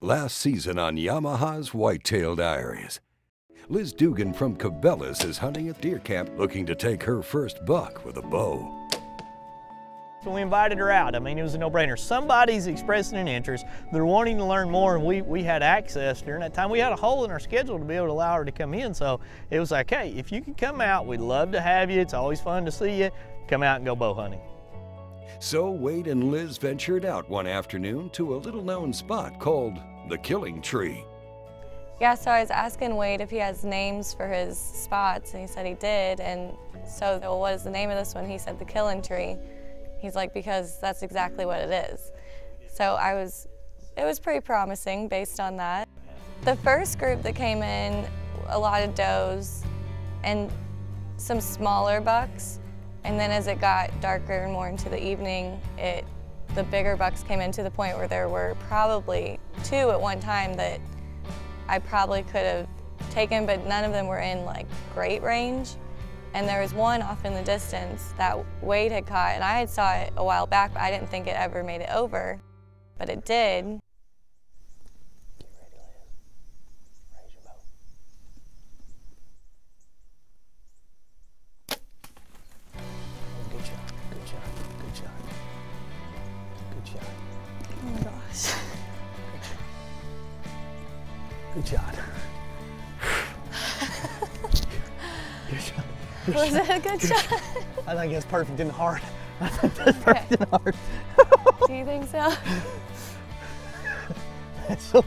Last season on Yamaha's Whitetail Diaries, Liz Duggan from Cabela is hunting at deer camp looking to take her first buck with a bow. So we invited her out. I mean, it was a no-brainer. Somebody's expressing an interest. They're wanting to learn more, and we had access during that time. We had a hole in our schedule to be able to allow her to come in, so it was like, hey, if you can come out, we'd love to have you. It's always fun to see you. Come out and go bow hunting. So Wade and Liz ventured out one afternoon to a little-known spot called the Killing Tree. Yeah, so I was asking Wade if he has names for his spots, and he said he did. And so, well, what is the name of this one? He said the Killing Tree. He's like, because that's exactly what it is. So it was pretty promising based on that. The first group that came in, a lot of does and some smaller bucks. And then as it got darker and more into the evening, the bigger bucks came in to the point where there were probably 2 at one time that I probably could have taken, but none of them were in like great range. And there was one off in the distance that Wade had caught, and I had saw it a while back, but I didn't think it ever made it over, but it did. Get ready, Liz. Raise your bow. Good shot, good shot, good shot. Good shot. Oh my gosh. Good shot. Good shot. Was it a good shot? I think it's perfect and hard. I think that's perfect and hard. Do you think so? So,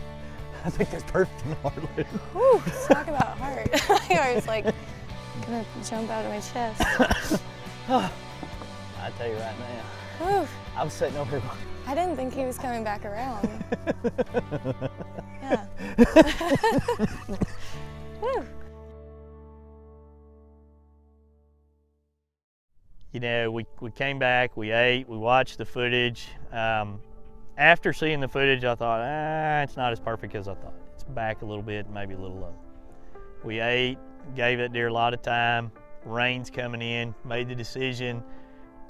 I think that's perfect and hard. Whew, let's talk about hard. I was like gonna jump out of my chest. I tell you right now, Whew. I was sitting over here. I didn't think he was coming back around. Yeah. Whew. You know, we came back, we ate, we watched the footage. After seeing the footage, I thought, it's not as perfect as I thought. It's back a little bit, maybe a little low. We ate, gave that deer a lot of time. Rain's coming in, made the decision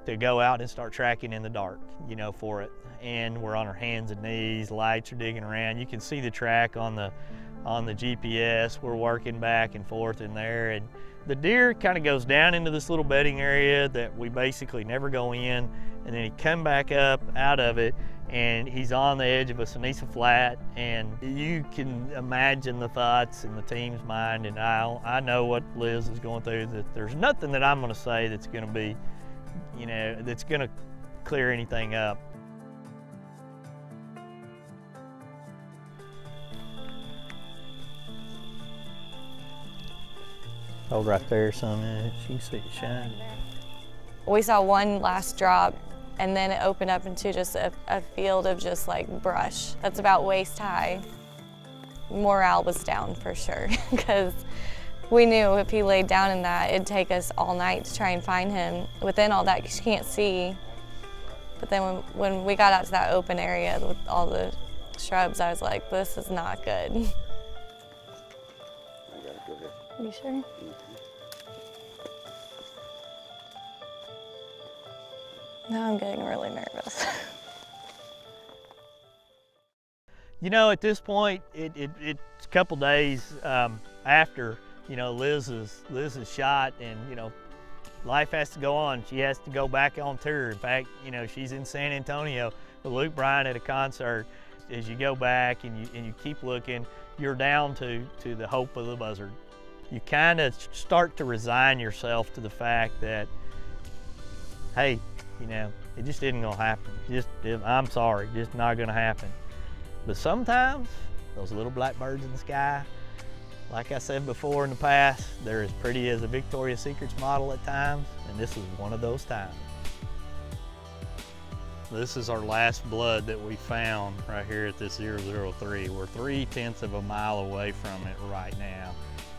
to go out and start tracking in the dark, you know, for it. And we're on our hands and knees, lights are digging around. You can see the track on the GPS. We're working back and forth in there. And the deer kind of goes down into this little bedding area that we basically never go in, and then he come back up out of it, and he's on the edge of a Sinisa flat, and you can imagine the thoughts in the team's mind, and I know what Liz is going through, that there's nothing that I'm gonna say that's gonna be, you know, that's gonna clear anything up. Hold right there, son. You can see it shine. We saw one last drop, and then it opened up into just a field of just like brush that's about waist high. Morale was down for sure, because we knew if he laid down in that, it'd take us all night to try and find him. Within all that, you can't see. But then when we got out to that open area with all the shrubs, I was like, this is not good. I gotta go here. You sure? Now I'm getting really nervous. You know, at this point, it's a couple days after, you know, Liz's shot, and, you know, life has to go on. She has to go back on tour. In fact, you know, she's in San Antonio with Luke Bryan at a concert. As you go back and you keep looking, you're down to the hope of the buzzard. You kind of start to resign yourself to the fact that, hey, you know, it just isn't gonna happen. I'm sorry, just not gonna happen. But sometimes, those little blackbirds in the sky, like I said before in the past, they're as pretty as a Victoria's Secrets model at times, and this is one of those times. This is our last blood that we found right here at this 003. We're 3/10 of a mile away from it right now.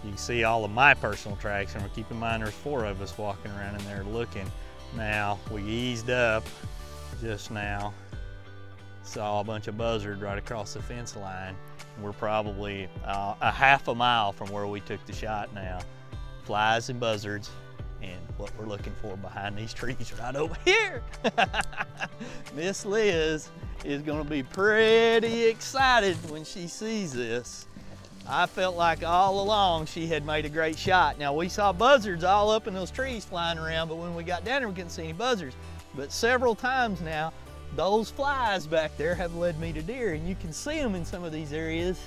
You can see all of my personal tracks, and keep in mind there's 4 of us walking around in there looking. Now, we eased up just now, saw a bunch of buzzard right across the fence line. We're probably a half a mile from where we took the shot now. Flies and buzzards, and what we're looking for behind these trees right over here. Miss Liz is gonna be pretty excited when she sees this. I felt like all along she had made a great shot. Now we saw buzzards all up in those trees flying around, but when we got down there we couldn't see any buzzards. But several times now, those flies back there have led me to deer, and you can see them in some of these areas.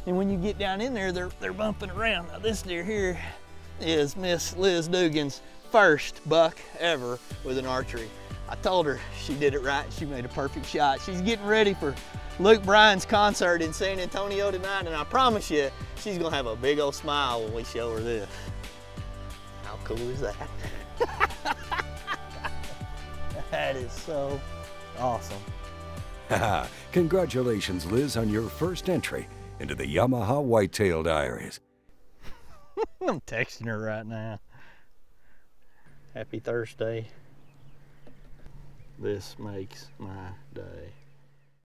And when you get down in there, they're bumping around. Now this deer here is Miss Liz Duggan's first buck ever with an archery. I told her she did it right. She made a perfect shot. She's getting ready for Luke Bryan's concert in San Antonio tonight, and I promise you, she's gonna have a big old smile when we show her this. How cool is that? That is so awesome. Haha, congratulations, Liz, on your first entry into the Yamaha Whitetail Diaries. I'm texting her right now. Happy Thursday. This makes my day.